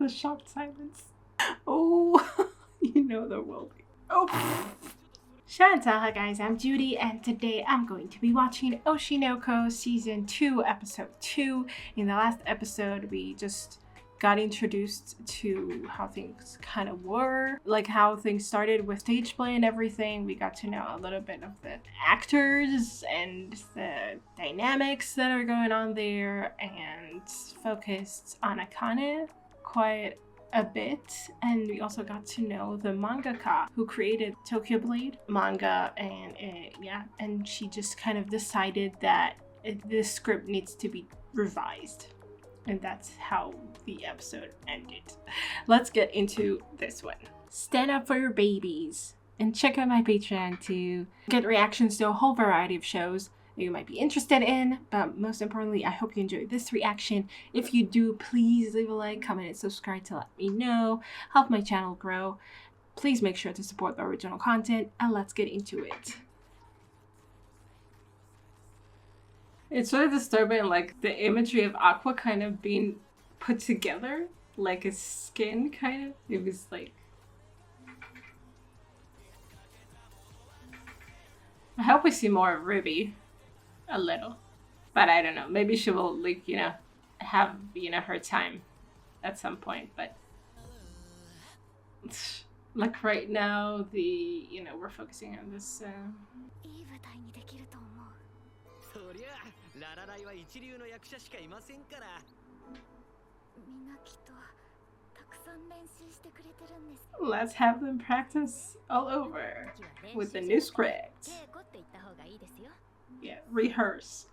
The shocked silence. Oh, you know there will be. Oh. Hi guys, I'm Judy, and today I'm going to be watching Oshi Season 2, Episode 2. In the last episode, we just got introduced to how things kind of were, like how things started with stage play and everything. We got to know a little bit of the actors and the dynamics that are going on there, and focused on akane quite a bit. And we also got to know the mangaka who created Tokyo Blade manga, and she just kind of decided that this script needs to be revised. And that's how the episode ended. Let's get into this one. Stand up for your babies and check out my Patreon to get reactions to a whole variety of shows that you might be interested in. But most importantly, I hope you enjoyed this reaction. If you do, please leave a like, comment, and subscribe to let me know. Help my channel grow. Please make sure to support the original content, and let's get into it. It's really disturbing, like the imagery of Aqua kind of being put together, like a skin kind of. It was like, I hope we see more of Ruby, a little, but I don't know. Maybe she will, like, have her time at some point. But like right now, we're focusing on this. Let's have them practice all over with the new script. Yeah, rehearse.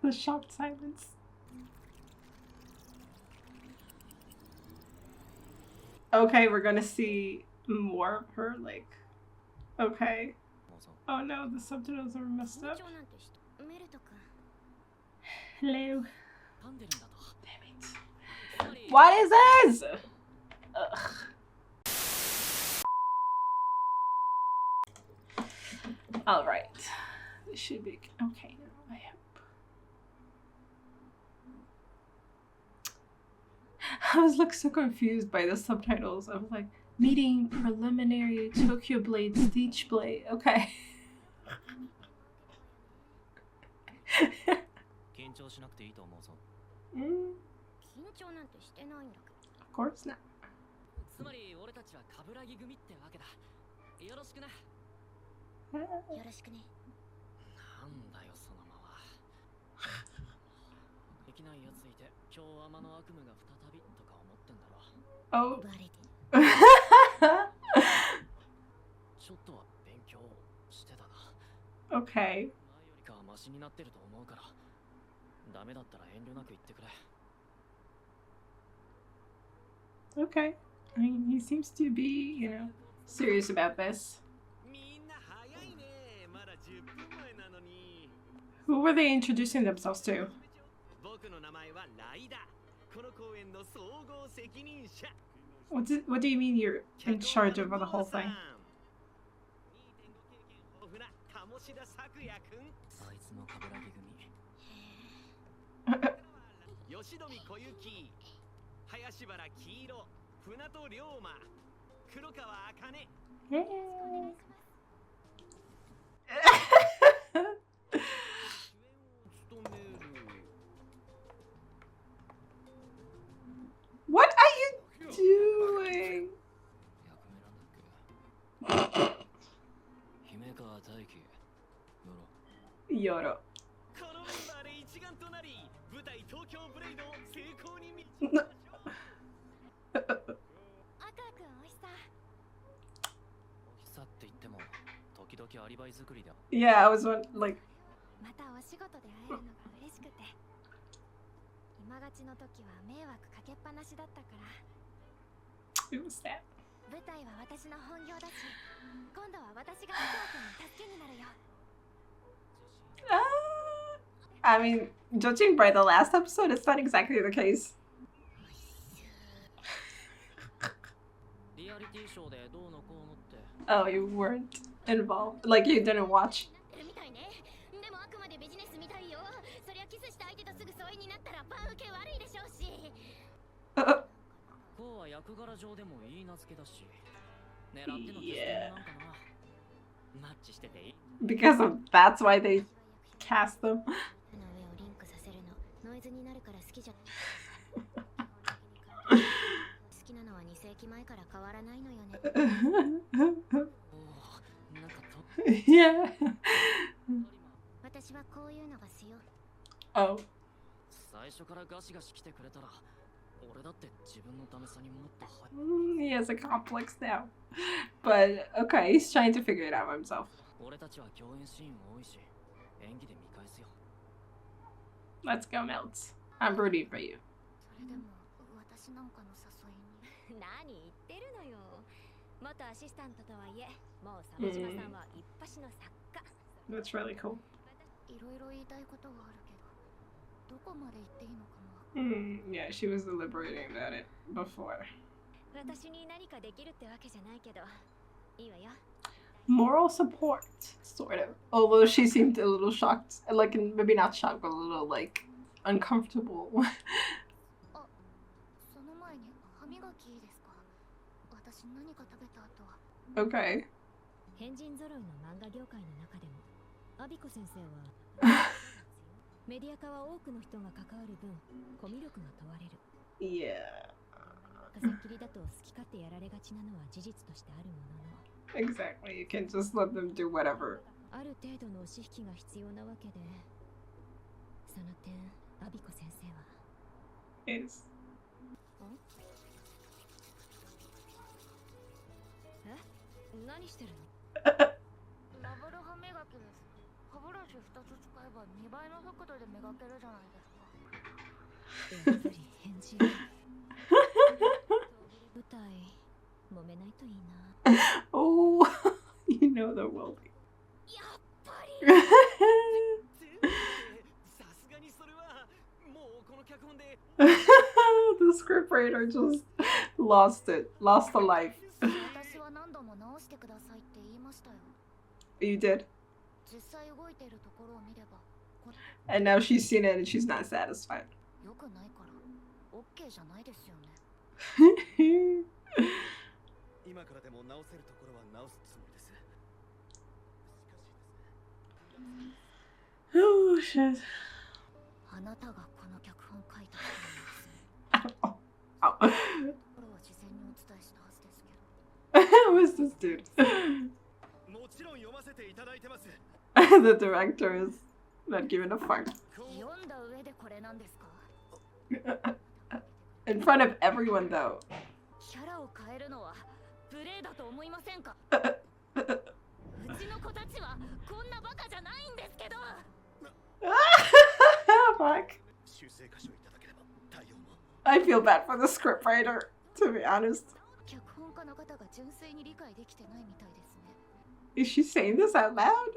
The shocked silence. Okay, we're gonna see more of her, like, okay. Oh no, the subtitles are messed up. Hello. Damn it. What is this? Ugh. Alright. This should be okay now, I hope. I was like so confused by the subtitles. I was like, meeting preliminary Tokyo Blade stage play. Okay. Of course not. Oh. Okay. Okay. I mean, he seems to be, serious about this. Who were they introducing themselves to? What do you mean you're in charge of the whole thing? What are you doing? Yoro. Yeah, I was like. It was sad. I mean, judging by the last episode, it's not exactly the case. Oh, you weren't involved. Like, you didn't watch. Yeah. Because of that's why they cast them. Yeah. Oh. He has a complex now. But okay, he's trying to figure it out himself. Let's go, Melts. I'm rooting for you. That's really cool. Yeah, she was deliberating about it before. Moral support, sort of. Although she seemed a little shocked, like maybe not shocked, but a little like uncomfortable. Okay. Yeah. Exactly, you can just let them do whatever. Is. Oh, you know there will be. The scriptwriter just lost it, lost a life. You did? And now she's seen it and she's not satisfied. Oh shit. Oh. Who's this dude? The director is not giving a fuck. In front of everyone, though. Fuck. I feel bad for the scriptwriter, to be honest. Is she saying this out loud?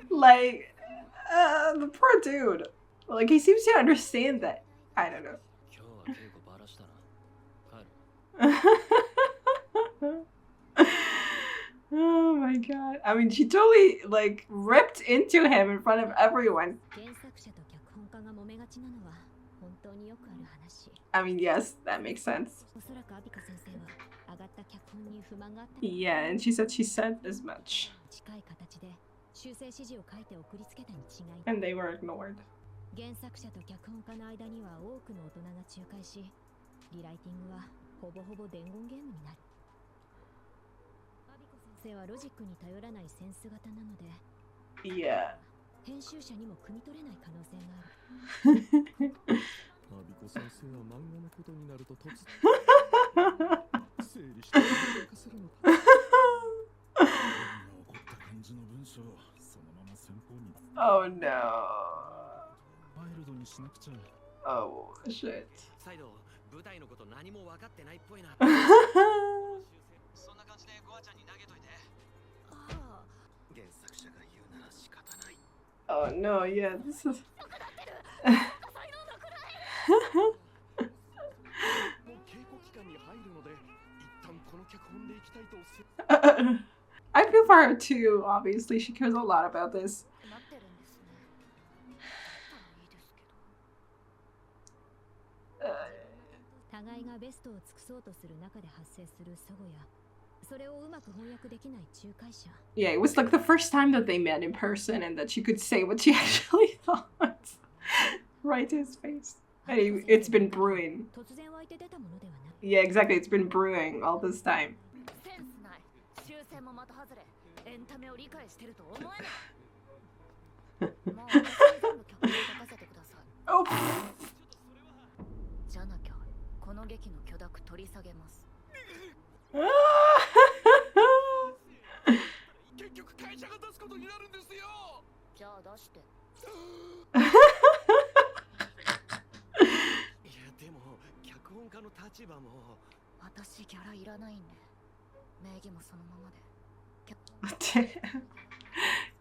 Like, the poor dude. Like, he seems to understand that. I don't know. Oh my god. I mean, she totally, like, ripped into him in front of everyone. I mean, yes, that makes sense. Yeah, and she said as much. And they were ignored. Yeah. Oh no. Oh shit. Oh no, yeah, this is. I feel for her too, obviously. She cares a lot about this. Yeah, it was like the first time that they met in person and that she could say what she actually thought. Right to his face. And it's been brewing. Yeah, exactly. It's been brewing all this time. Oh.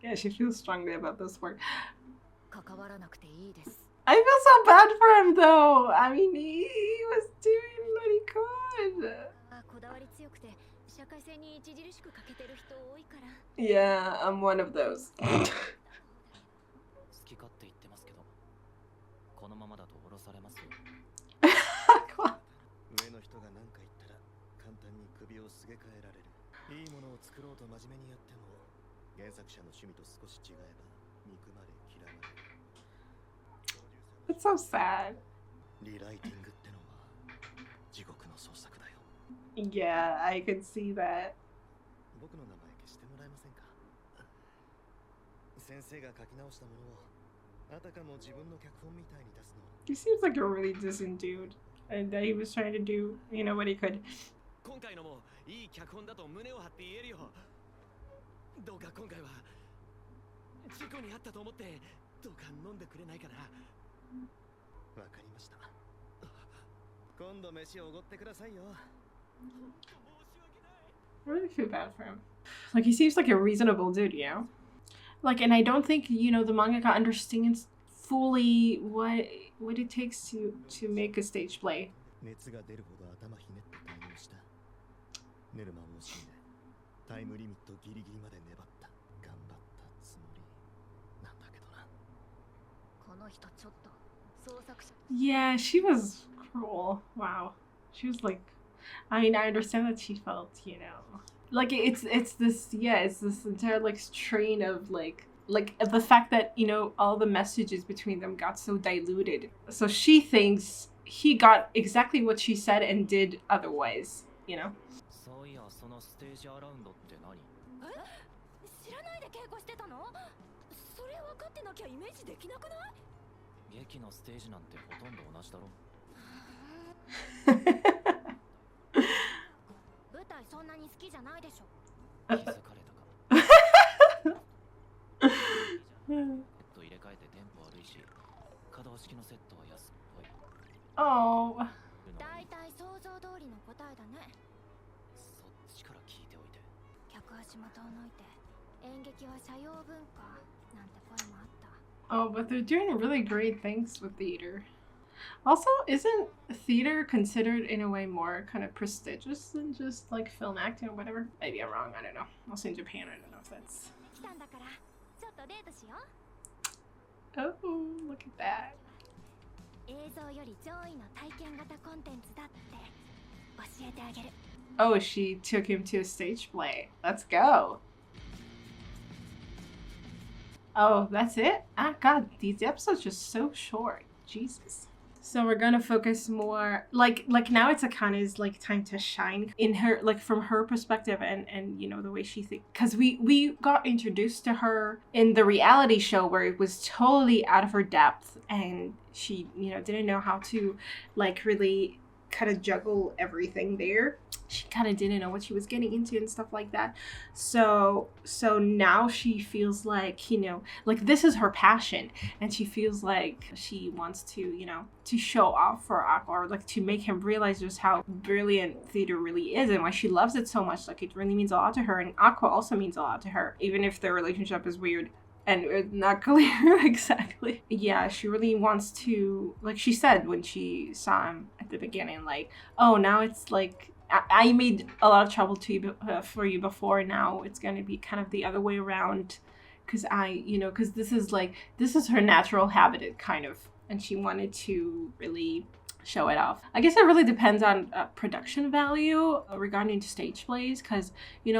Yeah, she feels strongly about this work. I feel so bad for him though. I mean, he was doing what he could. Yeah, I'm one of those. It's so sad. Yeah, I could see that. He seems like a really decent dude, and that he was trying to do, you know, what he could. I really feel bad for him. Like, he seems like a reasonable dude, you know? Like, and I don't think, you know, the mangaka understands fully what it takes to make a stage play. Yeah, she was cruel. Wow. She was like, I mean, I understand that she felt, you know, like it's this entire like strain of like the fact that, you know, all the messages between them got so diluted. So she thinks he got exactly what she said and did otherwise, you know. Oh. Oh, but they're doing really great things with theater. Also, isn't theater considered in a way more kind of prestigious than just like film acting or whatever? Maybe I'm wrong, I don't know. Also in Japan, I don't know if that's... Oh, look at that. Oh, she took him to a stage play. Let's go. Oh, that's it? Ah, God, these episodes are just so short. Jesus. So we're gonna focus more, like now it's Akane's like time to shine in her, like from her perspective and you know, the way she thinks. Because we got introduced to her in the reality show where it was totally out of her depth and she, you know, didn't know how to like really kind of juggle everything there. She kind of didn't know what she was getting into and stuff like that. So now she feels like, you know, like this is her passion and she feels like she wants to, you know, to show off for Aqua, or like to make him realize just how brilliant theater really is and why she loves it so much. Like it really means a lot to her, and Aqua also means a lot to her, even if their relationship is weird. and it's not clear exactly. Yeah, she really wants to, like she said when she saw him at the beginning, like, oh, now it's like, I made a lot of trouble to you for you before, now it's going to be kind of the other way around, because because this is her natural habitat, kind of, and she wanted to really show it off. I guess it really depends on production value regarding to stage plays, because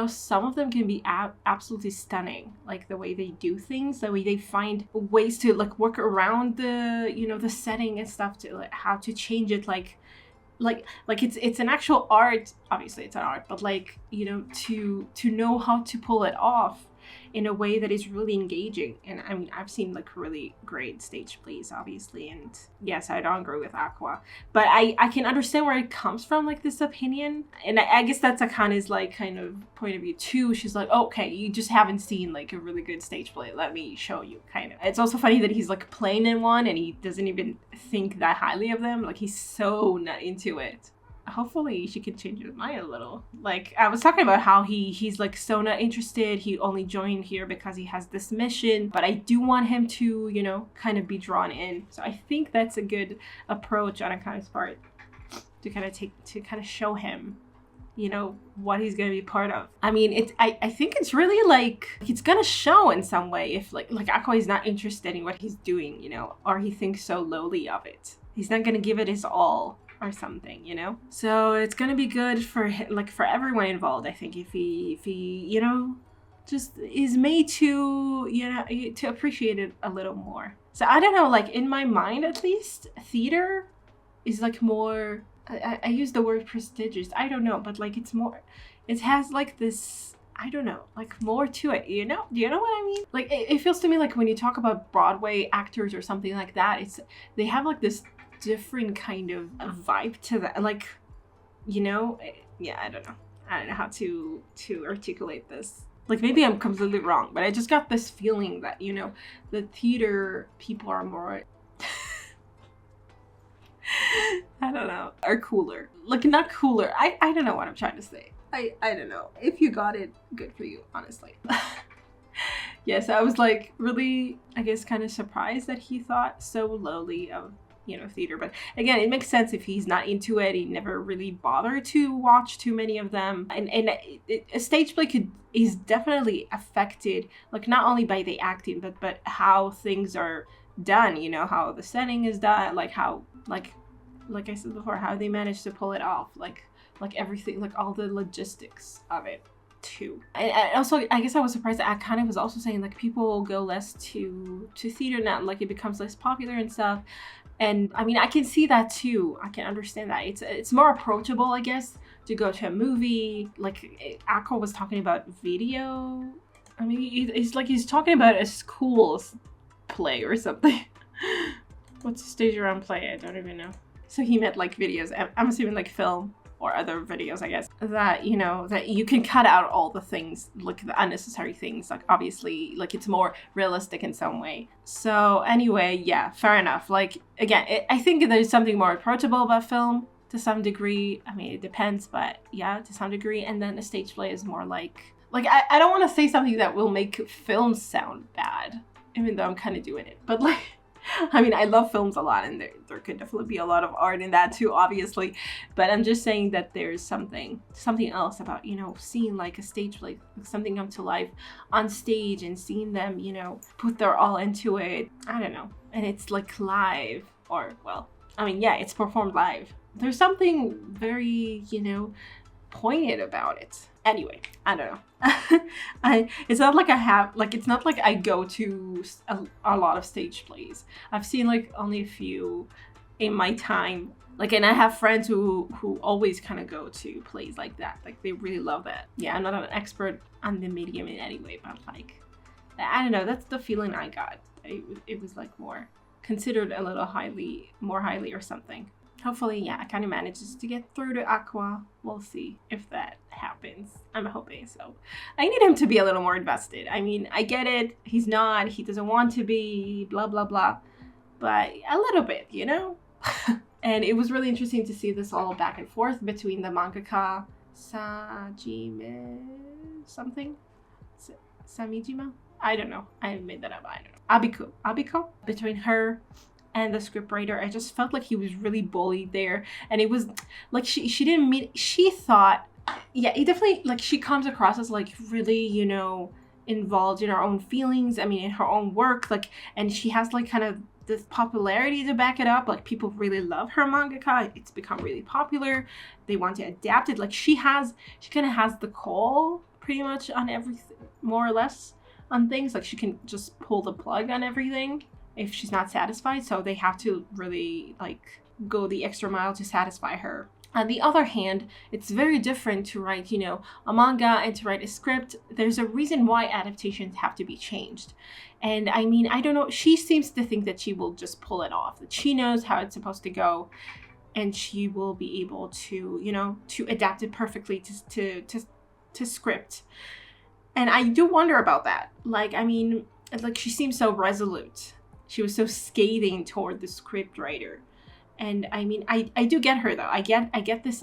some of them can be absolutely stunning, like the way they do things, the way they find ways to like work around the the setting and stuff, to like how to change it, like it's an actual art. Obviously it's an art, but like to know how to pull it off in a way that is really engaging. And I mean, I've seen like really great stage plays, obviously, and yes, I don't agree with Aqua, but I can understand where it comes from, like this opinion. And I guess that's Akane's like kind of point of view too. She's like, okay, you just haven't seen like a really good stage play, let me show you, kind of. It's also funny that he's like playing in one and he doesn't even think that highly of them, like he's so not into it. Hopefully she can change his mind a little. Like I was talking about how he's like so not interested. He only joined here because he has this mission, but I do want him to, kind of be drawn in. So I think that's a good approach on Akane's part, to kind of show him, what he's gonna be part of. I mean, I think it's really like it's gonna show in some way if like Aqua is not interested in what he's doing, or he thinks so lowly of it. He's not gonna give it his all or something, so it's gonna be good for like for everyone involved, I think, if he just is made to to appreciate it a little more. So I don't know, like in my mind at least, theater is like more, I use the word prestigious, I don't know, but like it's more, it has like this, I don't know, like more to it, do you know what I mean? Like it feels to me like when you talk about Broadway actors or something like that, they have like this different kind of a vibe to that, like yeah, I don't know how to articulate this. Like maybe I'm completely wrong, but I just got this feeling that the theater people are more I don't know, are cooler, like not cooler, I don't know what I'm trying to say. I don't know. If you got it, good for you, honestly. Yes, I was like really, I guess, kind of surprised that he thought so lowly of theater. But again, it makes sense if he's not into it. He never really bothered to watch too many of them. And a stage play is definitely affected, like not only by the acting, but how things are done, how the setting is done, like how, like I said before, how they manage to pull it off, like everything, like all the logistics of it too. And also, I guess I was surprised that Akane was also saying like people go less to theater now, like it becomes less popular and stuff. And I mean, I can see that too. I can understand that. It's more approachable, I guess, to go to a movie. Like Aqua was talking about video. I mean, it's like he's talking about a school's play or something. What's a stage around play? I don't even know. So he meant like videos. I'm assuming like film or other videos, I guess, that that you can cut out all the things, like the unnecessary things, like obviously like it's more realistic in some way. So anyway, yeah, fair enough. Like again, I think there's something more approachable about film to some degree. I mean, it depends, but yeah, to some degree. And then a stage play is more like I don't want to say something that will make films sound bad, even though I'm kind of doing it, but like I mean, I love films a lot, and there could definitely be a lot of art in that too, obviously. But I'm just saying that there's something else about, seeing like a stage play, something come to life on stage and seeing them, put their all into it. I don't know. And it's like live, or, well, I mean, yeah, it's performed live. There's something very, poignant about it. Anyway, I don't know. It's not like it's not like I go to a lot of stage plays. I've seen like only a few in my time. Like, and I have friends who always kind of go to plays like that. Like they really love that. Yeah, I'm not an expert on the medium in any way, but like, I don't know. That's the feeling I got. It was like more considered a little more highly or something. Hopefully, yeah, Akane manages to get through to Aqua. We'll see if that happens. I'm hoping so. I need him to be a little more invested. I mean, I get it. He's not. He doesn't want to be, blah, blah, blah. But a little bit, And it was really interesting to see this all back and forth between the mangaka Sajime something? Samijima? I don't know. I made that up. I don't know. Abiko? Between her and the scriptwriter, I just felt like he was really bullied there. And it was like she didn't mean, she thought, yeah, it definitely, like, she comes across as like really, involved in her own feelings. I mean, in her own work, like, and she has like kind of this popularity to back it up. Like, people really love her mangaka. It's become really popular. They want to adapt it. Like, she kind of has the call pretty much on everything, more or less, on things. Like, she can just pull the plug on everything if she's not satisfied. So they have to really like go the extra mile to satisfy her. On the other hand, it's very different to write, a manga and to write a script. There's a reason why adaptations have to be changed. And I mean, I don't know, she seems to think that she will just pull it off, that she knows how it's supposed to go, and she will be able to, to adapt it perfectly to script. And I do wonder about that. Like, I mean, like, she seems so resolute. She was so scathing toward the script writer. And I mean, I do get her though. I get this,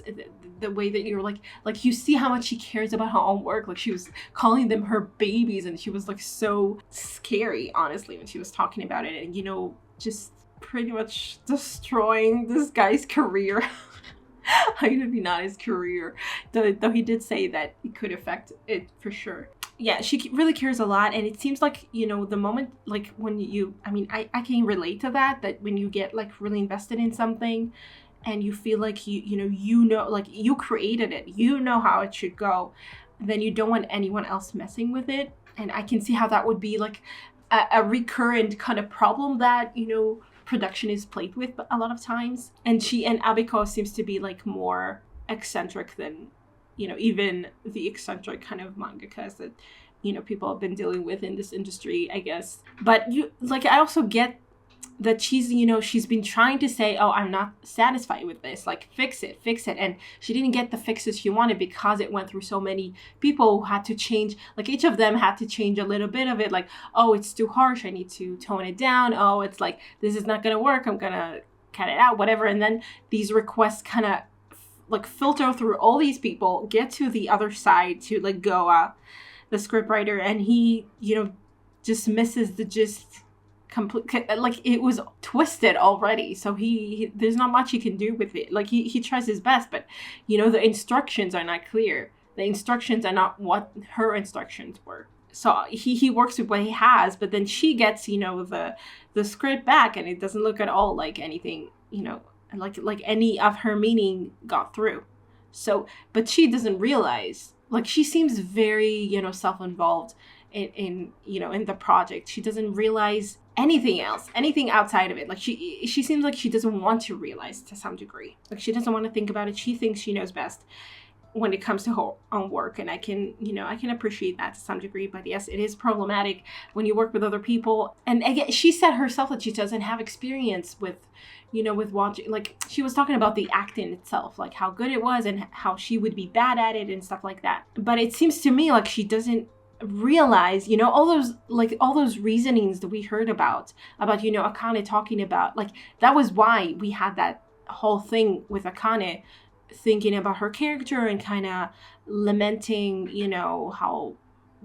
the way that you're like you see how much she cares about her own work. Like, she was calling them her babies, and she was like so scary, honestly, when she was talking about it, and just pretty much destroying this guy's career. Maybe not his career, though he did say that it could affect it for sure. Yeah, she really cares a lot, and it seems like, the moment, like, when I can relate to that when you get like really invested in something, and you feel like like you created it, how it should go, then you don't want anyone else messing with it. And I can see how that would be like a recurrent kind of problem that production is plagued with a lot of times. And Abiko seems to be like more eccentric than even the eccentric kind of mangakas that people have been dealing with in this industry, I guess. But I also get that she's been trying to say, oh, I'm not satisfied with this, like, fix it, and she didn't get the fixes she wanted because it went through so many people who had to change. Like, each of them had to change a little bit of it, like, oh, it's too harsh, I need to tone it down, oh, it's like, this is not gonna work, I'm gonna cut it out, whatever. And then these requests kind of like filter through all these people, get to the other side, to like GOA, the scriptwriter, and he dismisses the gist complete, like, it was twisted already, so he there's not much he can do with it. Like, he tries his best, but the instructions are not clear. The instructions are not what her instructions were. So he works with what he has, but then she gets the script back, and it doesn't look at all like anything like any of her meaning got through. So, but she doesn't realize, like, she seems very, self-involved in the project. She doesn't realize anything else, anything outside of it. Like, she seems like she doesn't want to realize to some degree. Like, she doesn't want to think about it. She thinks she knows best when it comes to her own work. And I can appreciate that to some degree. But yes, it is problematic when you work with other people. And again, she said herself that she doesn't have experience with watching. Like, she was talking about the acting itself, like how good it was and how she would be bad at it and stuff like that. But it seems to me like she doesn't realize, all those reasonings that we heard about Akane talking about, like, that was why we had that whole thing with Akane thinking about her character and kind of lamenting, how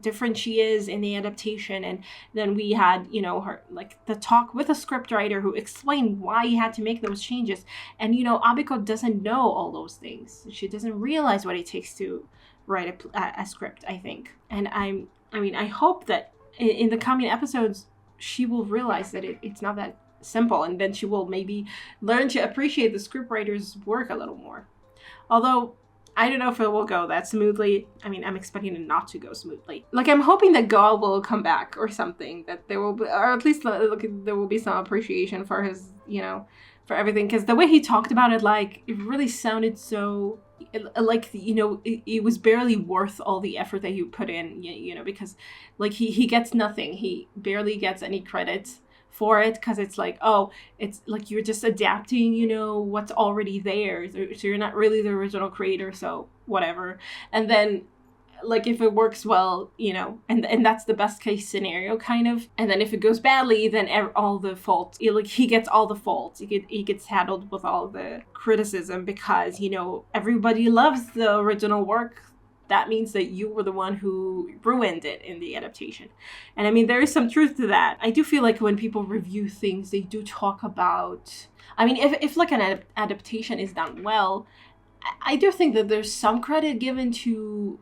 different she is in the adaptation. And then we had, her, like, the talk with a scriptwriter who explained why he had to make those changes. And, Abiko doesn't know all those things. She doesn't realize what it takes to write a script, I think. And I hope that in the coming episodes, she will realize that it's not that simple. And then she will maybe learn to appreciate the scriptwriter's work a little more. Although, I don't know if it will go that smoothly. I mean, I'm expecting it not to go smoothly. Like, I'm hoping that GOA will come back or something. That there will be, or at least there will be some appreciation for his, for everything. Because the way he talked about it, like, it really sounded so, like, it was barely worth all the effort that he put in, because, like, he gets nothing. He barely gets any credit for it, because it's like, oh, it's like you're just adapting, what's already there, so you're not really the original creator, so whatever. And then, like, if it works well, and that's the best case scenario, kind of. And then if it goes badly, then all the fault, like, he gets all the fault. He gets saddled with all the criticism because, everybody loves the original work that means that you were the one who ruined it in the adaptation. And I mean, there is some truth to that. I do feel like when people review things, they do talk about, I mean, if like an adaptation is done well, I do think that there's some credit given to,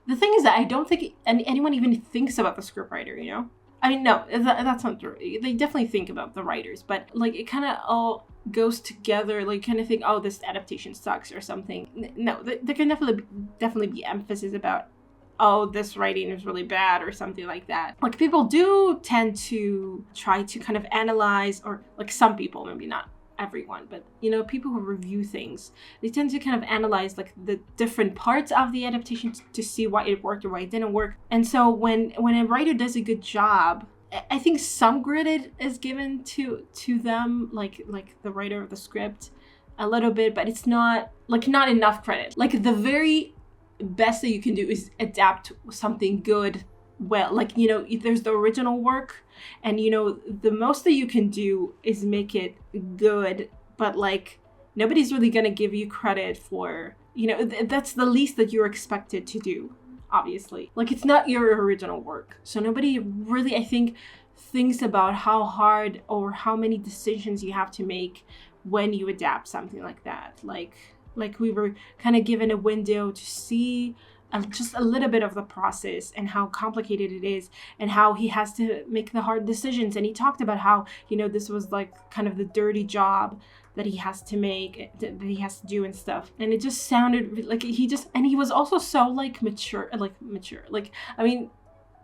the thing is that I don't think anyone even thinks about the scriptwriter, you know? I mean, no, that's not true. They definitely think about the writers, but like it kind of all goes together, like kind of think, oh, this adaptation sucks or something. No, there can definitely be emphasis about, oh, this writing is really bad or something like that. Like people do tend to try to kind of analyze, or like some people, maybe not everyone, but you know, people who review things, they tend to kind of analyze like the different parts of the adaptation to see why it worked or why it didn't work. And so when a writer does a good job, I think some credit is given to them, like the writer of the script, a little bit, but it's not enough credit. Like the very best that you can do is adapt something good well. Like, you know, there's the original work, and you know, the most that you can do is make it good, but like nobody's really gonna give you credit for, you know, that's the least that you're expected to do, obviously. Like it's not your original work, so nobody really, I think, thinks about how hard or how many decisions you have to make when you adapt something like that. Like we were kind of given a window to see just a little bit of the process and how complicated it is and how he has to make the hard decisions. And he talked about how, you know, this was like kind of the dirty job that he has to make, that he has to do and stuff. And it just sounded like he was also so like mature. Like, I mean,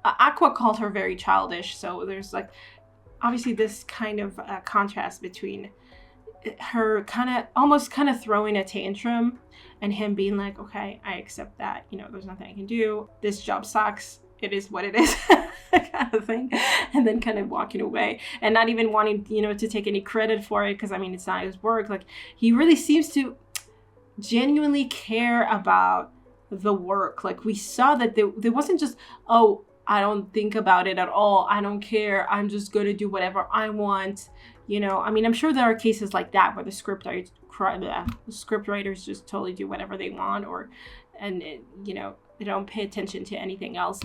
Aqua called her very childish. So there's like, obviously this kind of contrast between her almost throwing a tantrum and him being like, okay, I accept that, you know, there's nothing I can do, this job sucks, it is what it is, kind of thing, and then kind of walking away and not even wanting, you know, to take any credit for it, because I mean, it's not his work. Like he really seems to genuinely care about the work. Like we saw that there wasn't just, oh, I don't think about it at all, I don't care, I'm just gonna do whatever I want. You know, I mean, I'm sure there are cases like that where the scriptwriters just totally do whatever they want, you know, they don't pay attention to anything else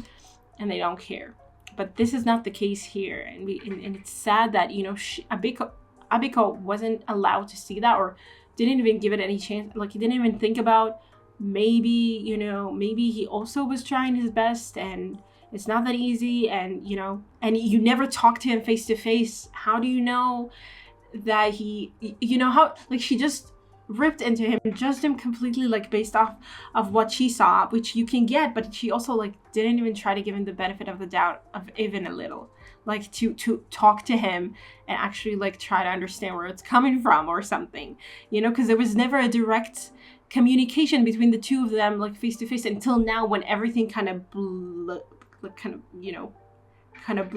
and they don't care. But this is not the case here, and it's sad that, you know, Abiko wasn't allowed to see that, or didn't even give it any chance. Like he didn't even think about, maybe, you know, maybe he also was trying his best and it's not that easy, and you know, and you never talk to him face to face. How do you know that he, you know, how, like she just ripped into him, judged him completely, like based off of what she saw, which you can get, but she also like didn't even try to give him the benefit of the doubt of even a little, like to talk to him and actually like try to understand where it's coming from or something, you know, because there was never a direct communication between the two of them, like face to face, until now, when everything kind of blew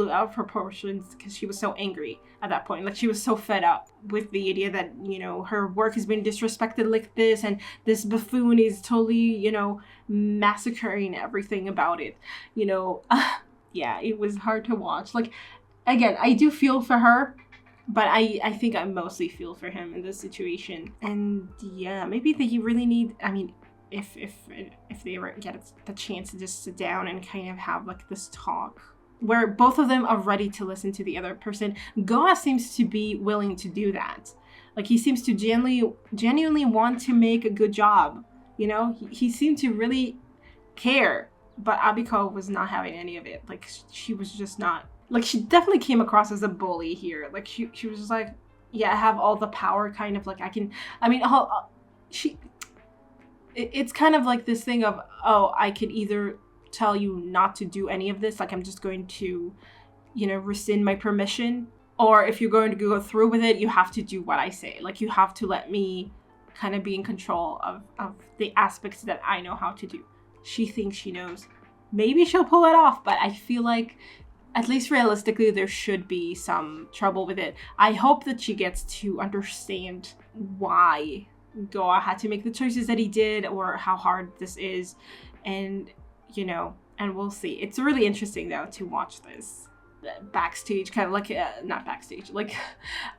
out of proportions, because she was so angry at that point. Like she was so fed up with the idea that, you know, her work has been disrespected like this, and this buffoon is totally, you know, massacring everything about it, you know. Yeah, it was hard to watch. Like, again, I do feel for her, but I think I mostly feel for him in this situation. And yeah, maybe they really need, I mean, if they ever get the chance to just sit down and kind of have like this talk where both of them are ready to listen to the other person. GOA seems to be willing to do that. Like he seems to genuinely want to make a good job, you know. He seemed to really care, but Abiko was not having any of it. Like she was just not, like she definitely came across as a bully here. Like she was just like, yeah, I have all the power, kind of like it's kind of like this thing of, oh, I could either tell you not to do any of this, like I'm just going to, you know, rescind my permission, or if you're going to go through with it, you have to do what I say. Like you have to let me kind of be in control of the aspects that I know how to do. She thinks she knows. Maybe she'll pull it off, but I feel like, at least realistically, there should be some trouble with it. I hope that she gets to understand why GOA had to make the choices that he did, or how hard this is, and you know, and we'll see. It's really interesting though to watch this backstage, kind of like not backstage, like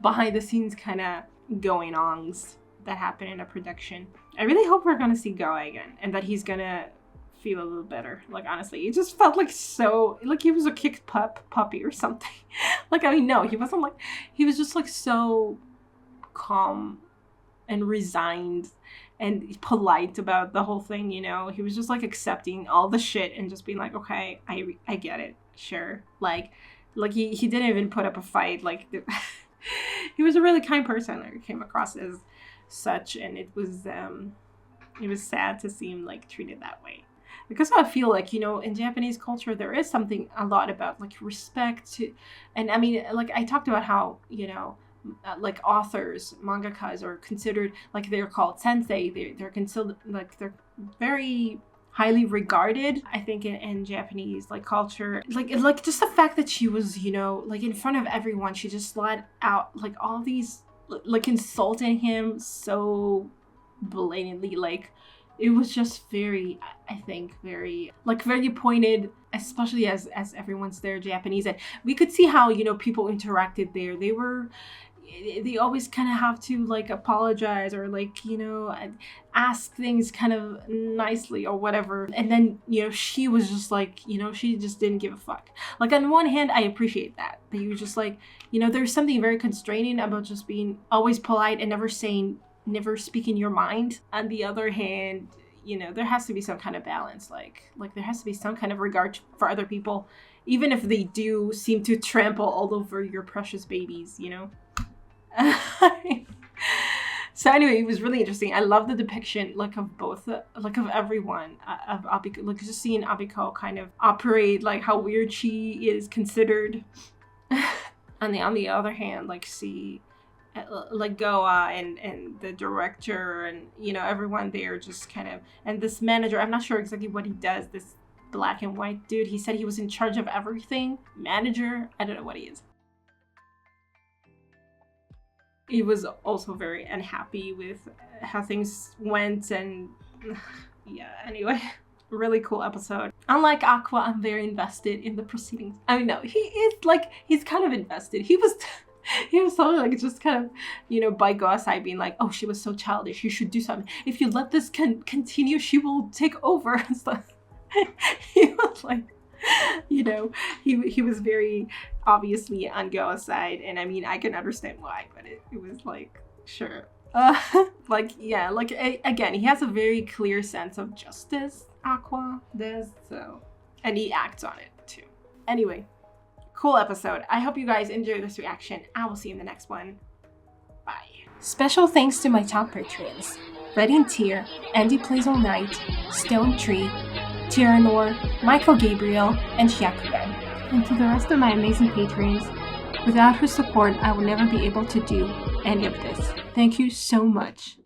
behind the scenes kind of going ons that happen in a production. I really hope we're gonna see GOA again, and that he's gonna feel a little better. Like, honestly, it just felt like so, like he was a kicked puppy or something. Like, I mean, no, he wasn't like, he was just like so calm and resigned and polite about the whole thing, you know. He was just like accepting all the shit and just being like, okay, I get it, sure. Like he didn't even put up a fight. Like he was a really kind person. I came across as such, and it was sad to see him like treated that way. Because I feel like, you know, in Japanese culture, there is something a lot about like respect to, and I mean, like I talked about how, you know, like authors, mangakas are considered, like they're called sensei. They're considered like they're very highly regarded, I think, in Japanese like culture. Like just the fact that she was, you know, like in front of everyone, she just let out like all these like insulting him so blatantly. Like it was just very, I think, very pointed, especially as everyone's there Japanese, and we could see how, you know, people interacted there. They always kind of have to like apologize or like, you know, ask things kind of nicely or whatever. And then, you know, she was just like, you know, she just didn't give a fuck. Like on one hand, I appreciate that you just like, you know, there's something very constraining about just being always polite and never speaking your mind. On the other hand, you know, there has to be some kind of balance. Like there has to be some kind of regard for other people, even if they do seem to trample all over your precious babies, you know. So anyway, it was really interesting. I love the depiction like of both like of everyone, of Abiko, like just seeing Abiko kind of operate, like how weird she is considered. On the other hand, like see like GOA and the director and, you know, everyone there just kind of, and this manager, I'm not sure exactly what he does, this black and white dude. He said he was in charge of everything. Manager, I don't know what he is. He was also very unhappy with how things went, and yeah, anyway, really cool episode. Unlike Aqua, I'm very invested in the proceedings. I mean, no, he is like, he's kind of invested. He was totally like just kind of, you know, by GOA's side being like, oh, she was so childish, you should do something. If you let this continue, she will take over. So he was like, you know, he was very obviously on GOA's side, and I mean, I can understand why, but it was like, sure. Like, yeah, like again, he has a very clear sense of justice, Aqua does, so, and he acts on it too. Anyway, cool episode. I hope you guys enjoyed this reaction. I will see you in the next one. Bye. Special thanks to my top patrons: Red and Tier, Andy Plays All Night, Stone Tree, Tyrannor, Michael Gabriel, and Hyakuren. And to the rest of my amazing patrons, without whose support, I would never be able to do any of this. Thank you so much.